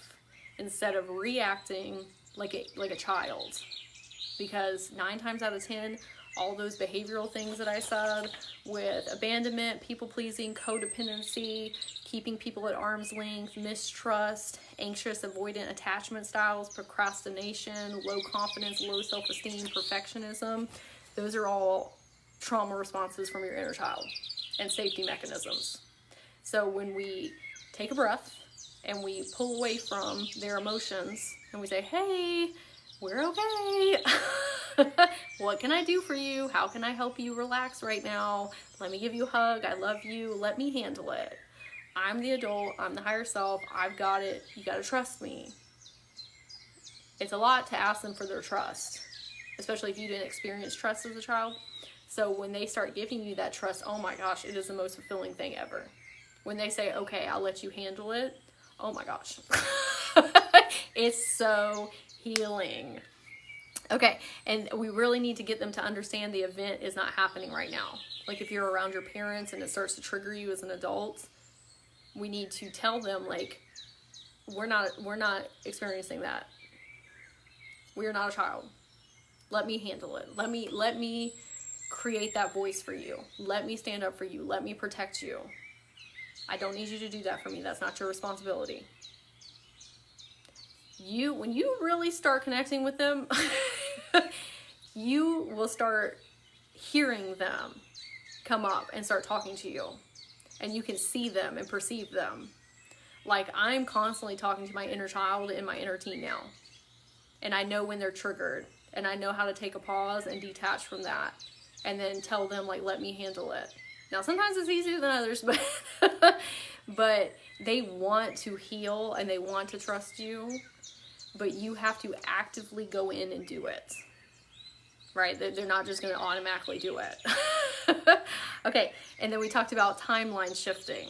S1: instead of reacting like a child. Because 9 times out of 10, all those behavioral things that I said, with abandonment, people-pleasing, codependency, keeping people at arm's length, mistrust, anxious, avoidant attachment styles, procrastination, low confidence, low self-esteem, perfectionism, those are all trauma responses from your inner child and safety mechanisms. So when we take a breath and we pull away from their emotions and we say, hey, we're okay. What can I do for you? How can I help you relax right now? Let me give you a hug. I love you. Let me handle it. I'm the adult. I'm the higher self. I've got it. You got to trust me. It's a lot to ask them for their trust, especially if you didn't experience trust as a child. So when they start giving you that trust, oh my gosh, it is the most fulfilling thing ever. When they say, okay, I'll let you handle it, oh my gosh. It's so healing. Okay, and we really need to get them to understand the event is not happening right now. Like, if you're around your parents and it starts to trigger you as an adult, we need to tell them, like, we're not experiencing that. We are not a child. Let me handle it. Let me create that voice for you. Let me stand up for you. Let me protect you. I don't need you to do that for me. That's not your responsibility. When you really start connecting with them, you will start hearing them come up and start talking to you. And you can see them and perceive them. Like, I'm constantly talking to my inner child and my inner teen now. And I know when they're triggered. And I know how to take a pause and detach from that. And then tell them, like, let me handle it. Now, sometimes it's easier than others, but they want to heal and they want to trust you. But you have to actively go in and do it. Right? They're not just going to automatically do it. Okay, and then we talked about timeline shifting.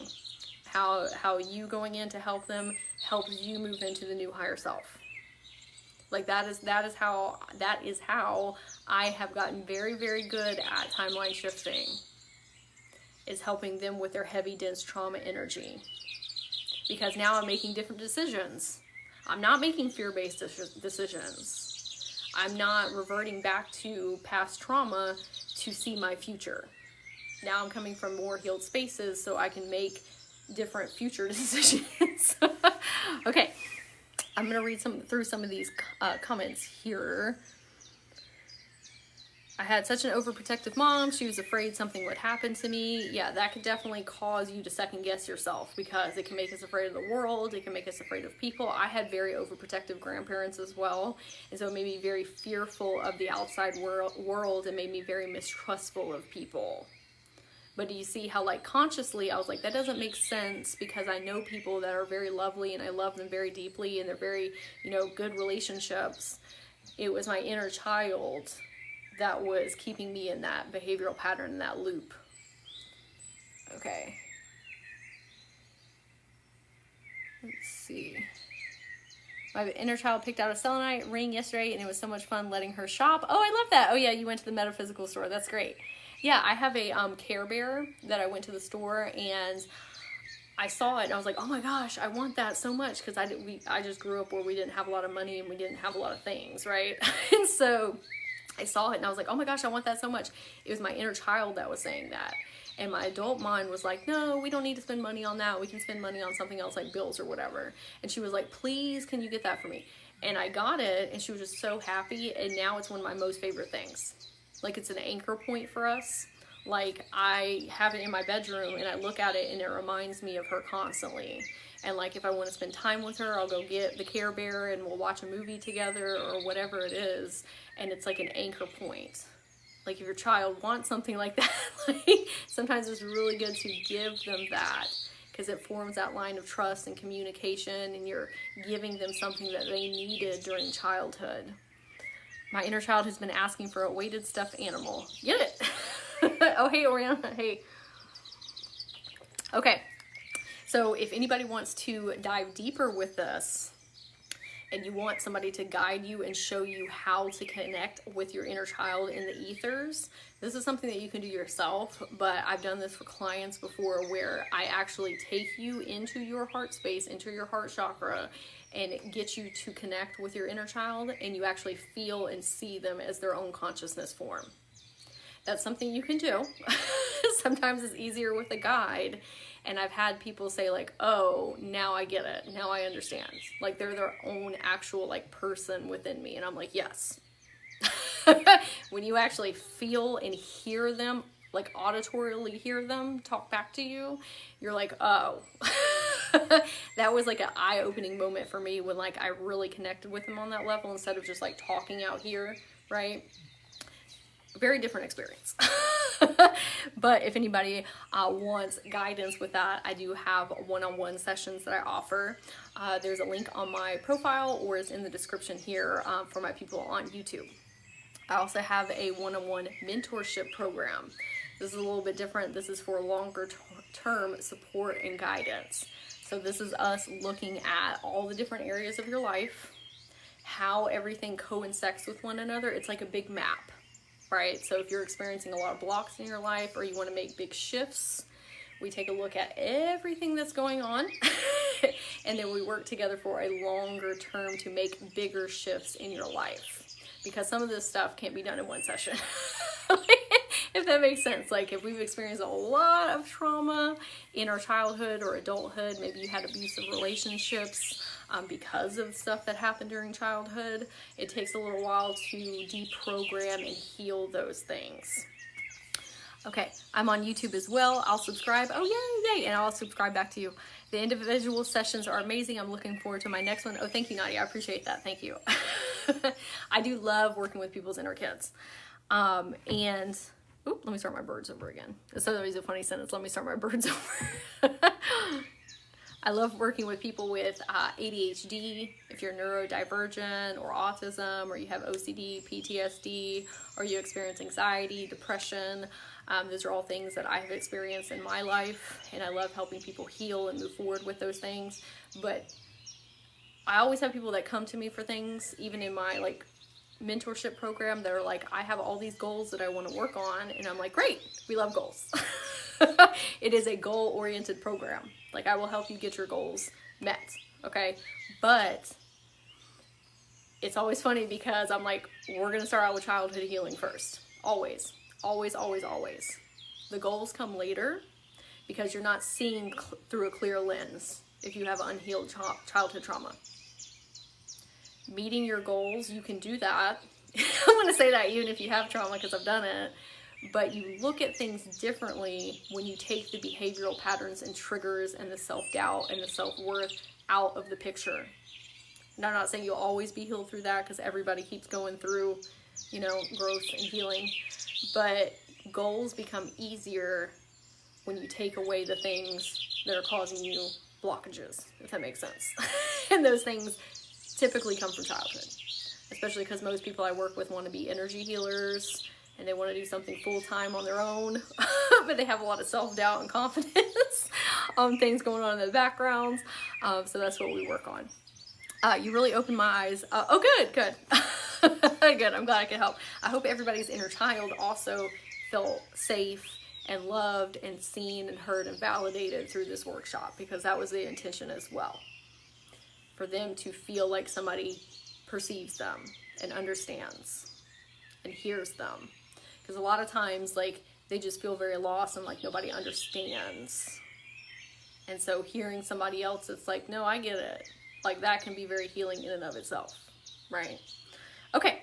S1: How you going in to help them helps you move into the new higher self. Like, that is how I have gotten very, very good at timeline shifting. Is helping them with their heavy, dense trauma energy. Because now I'm making different decisions. I'm not making fear-based decisions. I'm not reverting back to past trauma to see my future. Now I'm coming from more healed spaces so I can make different future decisions. Okay, I'm going to read through some of these comments here. I had such an overprotective mom. She was afraid something would happen to me. Yeah, that could definitely cause you to second guess yourself, because it can make us afraid of the world. It can make us afraid of people. I had very overprotective grandparents as well. And so it made me very fearful of the outside world and made me very mistrustful of people. But do you see how, like, consciously I was like, that doesn't make sense, because I know people that are very lovely and I love them very deeply and they're very, good relationships. It was my inner child that was keeping me in that behavioral pattern, in that loop. Okay. Let's see. My inner child picked out a selenite ring yesterday, and it was so much fun letting her shop. Oh, I love that. Oh yeah, you went to the metaphysical store. That's great. Yeah, I have a Care Bear that I went to the store and I saw it and I was like, oh my gosh, I want that so much, because I just grew up where we didn't have a lot of money and we didn't have a lot of things, right? And so I saw it and I was like, oh my gosh, I want that so much. It was my inner child that was saying that. And my adult mind was like, no, we don't need to spend money on that. We can spend money on something else like bills or whatever. And she was like, please, can you get that for me? And I got it and she was just so happy. And now it's one of my most favorite things. Like, it's an anchor point for us. Like, I have it in my bedroom and I look at it and it reminds me of her constantly. And like, if I want to spend time with her, I'll go get the Care Bear and we'll watch a movie together or whatever it is. And it's like an anchor point. Like, if your child wants something like that, like, sometimes it's really good to give them that, because it forms that line of trust and communication, and you're giving them something that they needed during childhood. My inner child has been asking for a weighted stuffed animal. Get it? Oh, hey, Oriana. Hey. Okay. So if anybody wants to dive deeper with this, and you want somebody to guide you and show you how to connect with your inner child in the ethers, this is something that you can do yourself, but I've done this for clients before, where I actually take you into your heart space, into your heart chakra, and get you to connect with your inner child, and you actually feel and see them as their own consciousness form. That's something you can do. Sometimes it's easier with a guide. And I've had people say like, oh, now I get it. Now I understand. Like, they're their own actual like person within me. And I'm like, yes. When you actually feel and hear them, like auditorily hear them talk back to you, you're like, oh. That was like an eye-opening moment for me, when like I really connected with them on that level instead of just like talking out here, right? Very different experience. But if anybody wants guidance with that, I do have one-on-one sessions that I offer. There's a link on my profile, or it's in the description here, for my people on YouTube. I also have a one-on-one mentorship program. This is a little bit different. This is for longer term support and guidance. So this is us looking at all the different areas of your life, how everything coincides with one another. It's like a big map. Right? So if you're experiencing a lot of blocks in your life, or you want to make big shifts, we take a look at everything that's going on and then we work together for a longer term to make bigger shifts in your life, because some of this stuff can't be done in one session. If that makes sense. Like, if we've experienced a lot of trauma in our childhood or adulthood, maybe you had abusive relationships because of stuff that happened during childhood, it takes a little while to deprogram and heal those things. Okay, I'm on YouTube as well. I'll subscribe. Oh, yay, and I'll subscribe back to you. The individual sessions are amazing. I'm looking forward to my next one. Oh, thank you, Nadia. I appreciate that. Thank you. I do love working with people's inner kids. And let me start my birds over again. It's always a funny sentence. Let me start my birds over. I love working with people with ADHD, if you're neurodivergent, or autism, or you have OCD, PTSD, or you experience anxiety, depression. Those are all things that I have experienced in my life, and I love helping people heal and move forward with those things. But I always have people that come to me for things, even in my like mentorship program, that are like, I have all these goals that I want to work on, and I'm like, great, we love goals. It is a goal-oriented program. Like, I will help you get your goals met, okay? But it's always funny, because I'm like, we're going to start out with childhood healing first. Always, always, always, always. The goals come later, because you're not seeing through a clear lens if you have unhealed childhood trauma. Meeting your goals, you can do that. I want to say that even if you have trauma, because I've done it. But you look at things differently when you take the behavioral patterns and triggers and the self-doubt and the self-worth out of the picture. And I'm not saying you'll always be healed through that, because everybody keeps going through, you know, growth and healing. But goals become easier when you take away the things that are causing you blockages, if that makes sense. And those things typically come from childhood, especially because most people I work with want to be energy healers, and they want to do something full-time on their own, but they have a lot of self-doubt and confidence, things going on in the background. So that's what we work on. You really opened my eyes. Oh, good, good. Good, I'm glad I could help. I hope everybody's inner child also felt safe and loved and seen and heard and validated through this workshop, because that was the intention as well. For them to feel like somebody perceives them and understands and hears them. Because a lot of times, like, they just feel very lost and like nobody understands. And so hearing somebody else, it's like, no, I get it. Like, that can be very healing in and of itself, right? Okay,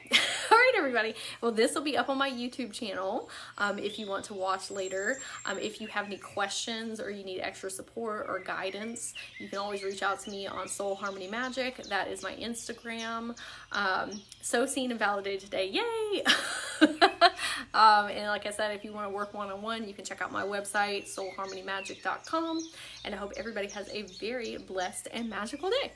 S1: all right, everybody. Well, this will be up on my YouTube channel if you want to watch later. If you have any questions or you need extra support or guidance, you can always reach out to me on soulharmonymagic. That is my Instagram. So seen and validated today. Yay! And like I said, if you want to work one-on-one, you can check out my website, soulharmonymagic.com. And I hope everybody has a very blessed and magical day.